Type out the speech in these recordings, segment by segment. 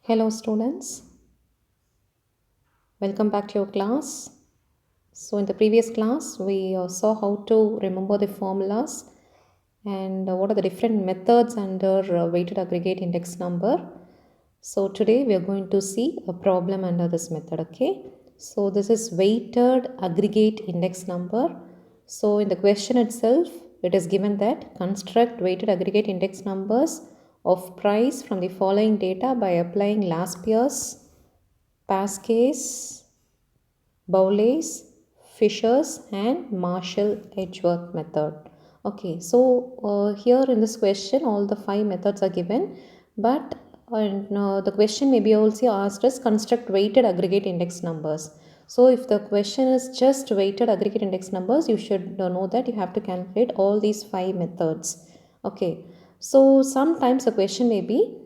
Hello students, welcome back to your class. So in the previous class we saw how to remember the formulas and what are the different methods under weighted aggregate index number. So today we are going to see a problem under this method, okay? So this is weighted aggregate index number. So in the question itself it is given that construct weighted aggregate index numbers of price from the following data by applying last year's Pascase, Bowley's, Fisher's and Marshall-Edgeworth method. Okay, so here in this question all the five methods are given, but the question may be also asked as construct weighted aggregate index numbers. So if the question is just weighted aggregate index numbers, you should know that you have to calculate all these five methods. Okay, so sometimes the question may be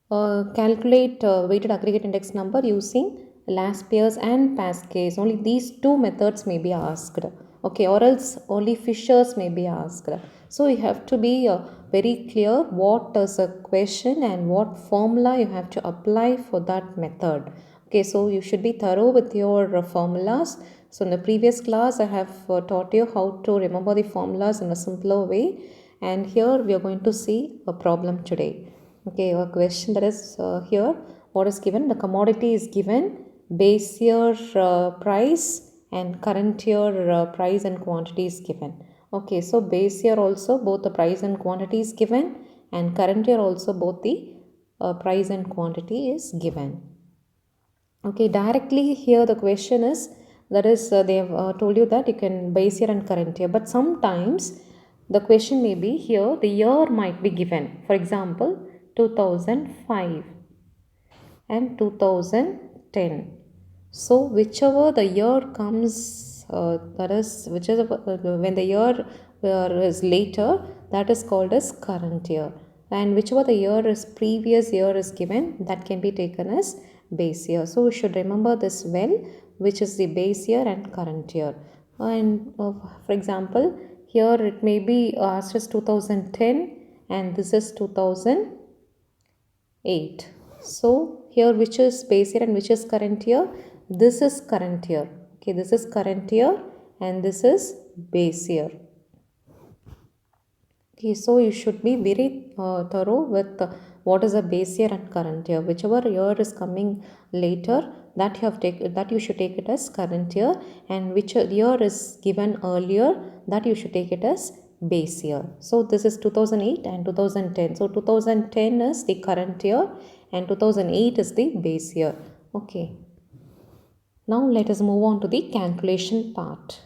calculate weighted aggregate index number using Laspier's and Pascase. Only these two methods may be asked. Okay, or else only Fisher's may be asked. So you have to be very clear what is a question and what formula you have to apply for that method. Okay, so you should be thorough with your formulas. So in the previous class I have taught you how to remember the formulas in a simpler way, and here we are going to see a problem today. Okay, a question that is here, what is given? The commodity is given, base year price and current year price and quantity is given. Okay, so base year also both the price and quantity is given, and current year also both the price and quantity is given. Okay, directly here the question is, that is they have told you that you can base year and current year, but sometimes the question may be here the year might be given. For example, 2005 and 2010. So whichever the year comes, that is whichever when the year is later, that is called as current year, and whichever the year is previous year is given, that can be taken as base year. So we should remember this well, which is the base year and current year. And for example, here it may be asked as 2010 and this is 2008. So here which is base year and which is current year? This is current year. Okay, this is current year and this is base year. Okay, so you should be very thorough with what is a base year and current year. Whichever year is coming later, that you should take it as current year, and which year is given earlier, that you should take it as base year. So this is 2008 and 2010. So 2010 is the current year and 2008 is the base year. Okay. Now let us move on to the calculation part.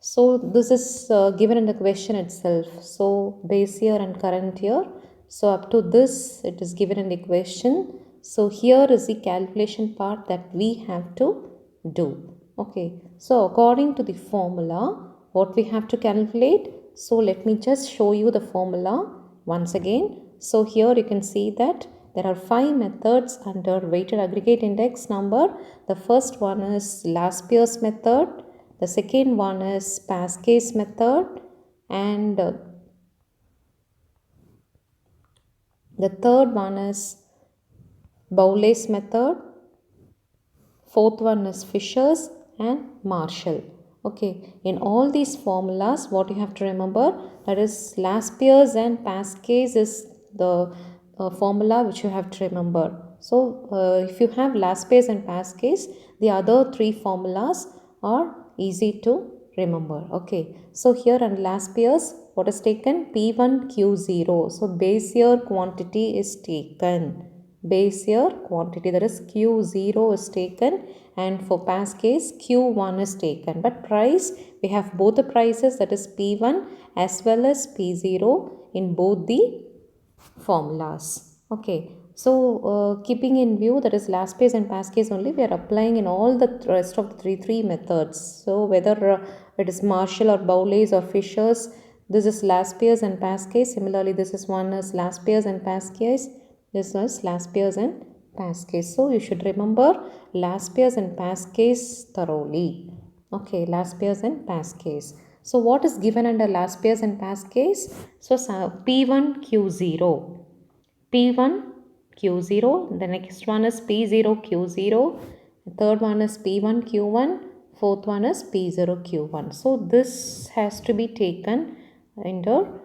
So this is given in the question itself. So base year and current year. So up to this it is given in the question. So here is the calculation part that we have to do. Okay. So according to the formula, what we have to calculate. So let me just show you the formula once again. So here you can see that there are five methods under weighted aggregate index number. The first one is Laspier's method. The second one is Pascase method, and the third one is Bowley's method. Fourth one is Fisher's and Marshall. Okay, in all these formulas, what you have to remember, that is Laspier's and Pascase is the formula which you have to remember. So if you have Laspier's and Pascase, the other three formulas are easy to remember. Okay, so here on Laspier's, what is taken? P1Q0. So base year quantity is taken. Base year quantity, that is Q0 is taken, and for Pascase Q1 is taken. But price, we have both the prices, that is P1 as well as P0 in both the formulas. Okay, so keeping in view that is Laspier's and Pascase only, we are applying in all the rest of the three methods. So whether it is Marshall or Bowley's or Fisher's, this is Laspier's and Pascase. Similarly, this is one is Laspier's and Pascase. This is Laspier's and Pascase. So you should remember Laspier's and Pascase thoroughly. Okay, Laspier's and Pascase. So what is given under last pairs and past case? So P1 Q0. P1 Q0. The next one is P0 Q0. The third one is P1 Q1. Fourth one is P0 Q1. So this has to be taken under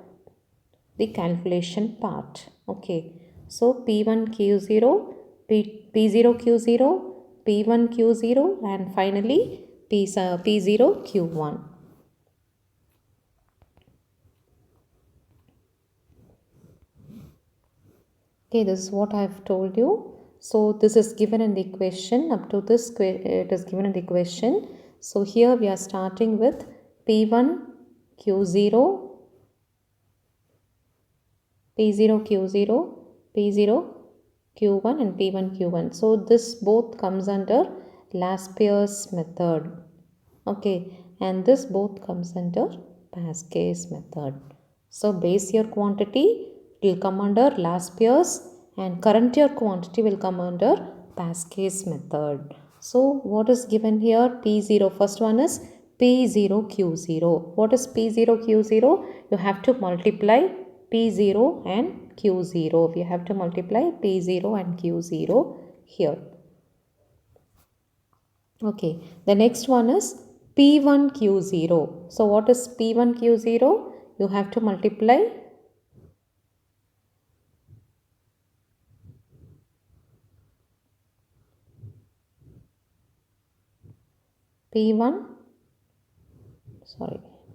the calculation part. Okay. So P1 Q0, P0 Q0, P1 Q0, and finally P0 Q1. Okay, this is what I have told you. So this is given in the equation. Up to this it is given in the equation. So here we are starting with P1 Q0, P0 Q0, P0 Q1 and P1 Q1. So this both comes under last pairs method. Okay, and this both comes under past case method. So base year quantity will come under last pairs and current year quantity will come under past case method. So what is given here? P0. First one is P0 Q0. What is P0 Q0? You have to multiply P0 and Q0. We have to multiply P0 and Q0 here. Okay, the next one is P1 Q0. So what is P1 Q0? You have to multiply P1,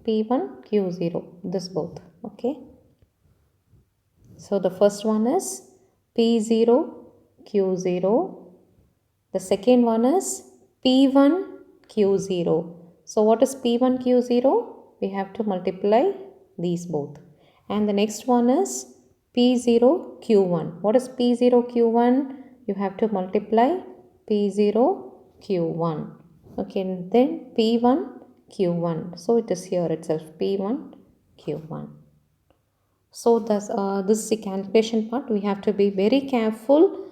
P1 Q0, this both. Okay. So the first one is P0 Q0. The second one is P1 Q0. So what is P1 Q0? We have to multiply these both. And the next one is P0 Q1. What is P0 Q1? You have to multiply P0 Q1. Okay, and then P1 Q1. So it is here itself, P1 Q1. So this is the calculation part. We have to be very careful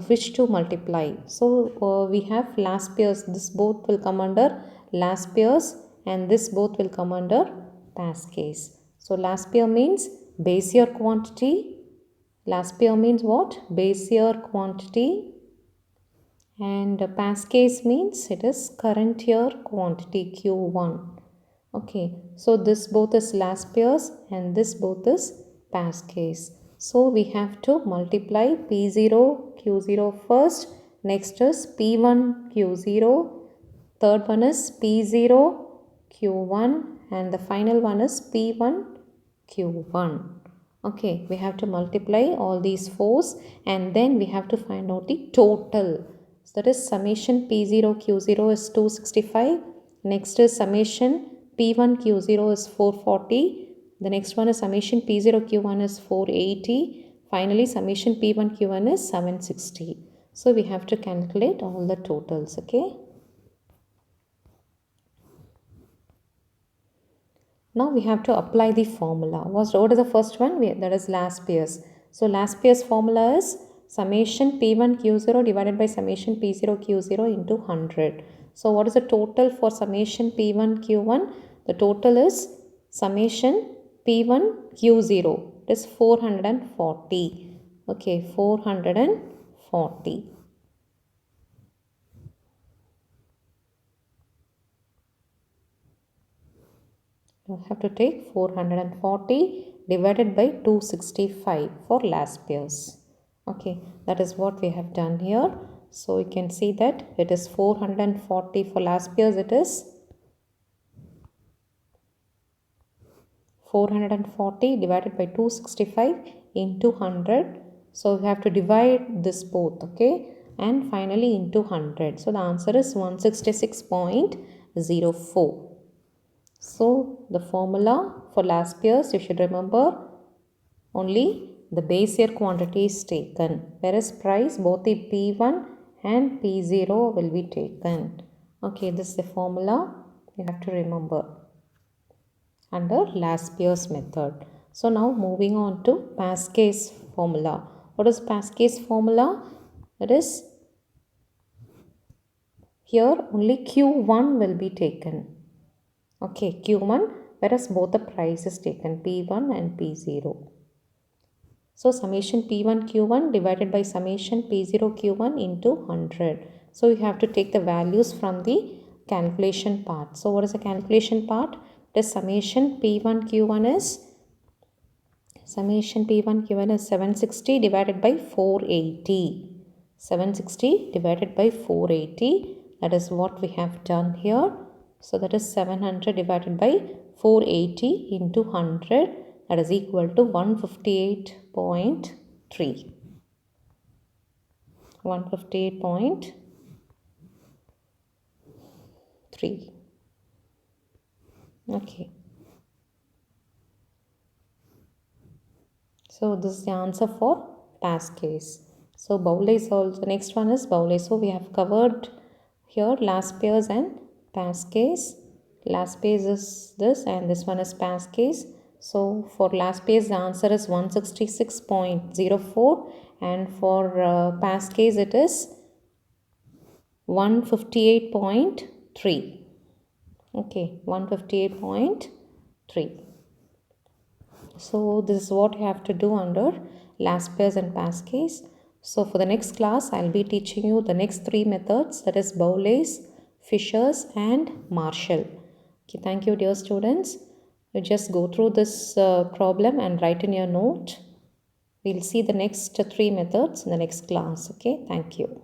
which to multiply. So we have last pairs. This both will come under last pairs and this both will come under past case. So last pair means base year quantity. Last pair means what? Base year quantity. And past case means it is current year quantity Q1. Okay, so this both is last pairs and this both is past case. So we have to multiply P0 Q0 first. Next is P1 Q0. Third one is P0 Q1 and the final one is P1 Q1. Okay, we have to multiply all these fours and then we have to find out the total. So that is summation P0 Q0 is 265. Next is summation P1 Q0 is 440. The next one is summation P0 Q1 is 480. Finally, summation P1 Q1 is 760. So we have to calculate all the totals. Okay. Now we have to apply the formula. What is the first one? That is last pairs. So last pairs formula is summation P1 Q0 divided by summation P0 Q0 into 100. So what is the total for summation P1 Q1? The total is summation P1 Q0. It is 440. Okay, 440. You have to take 440 divided by 265 for last pairs. Okay, that is what we have done here. So you can see that it is 440 for last pairs. It is 440 divided by 265 into 100. So we have to divide this both. Okay, and finally into 100. So the answer is 166.04. So the formula for last pairs, you should remember only the base year quantity is taken, whereas price both the P1 and P0 will be taken. Okay, this is the formula you have to remember under last pairs method. So now moving on to past case formula. What is past case formula? That is here only Q1 will be taken. Okay, Q1 whereas both the price is taken P1 and P0. So summation P1 Q1 divided by summation P0 Q1 into 100. So you have to take the values from the calculation part. So what is the calculation part? The summation P1 Q1 is 760 divided by 480. 760 divided by 480. That is what we have done here. So that is 700 divided by 480 into 100. That is equal to 158.3. 158.3. Okay. So this is the answer for past case. So Bowley is also, next one is Bowley. So we have covered here last pairs and past case. Last pairs is this and this one is past case. So for last pairs the answer is 166.04 and for past case it is 158.3. Okay, 158.3. So this is what you have to do under last pairs and past case. So for the next class, I'll be teaching you the next three methods, that is Bowley's, Fisher's and Marshall. Okay, thank you dear students. You just go through this problem and write in your note. We'll see the next three methods in the next class. Okay, thank you.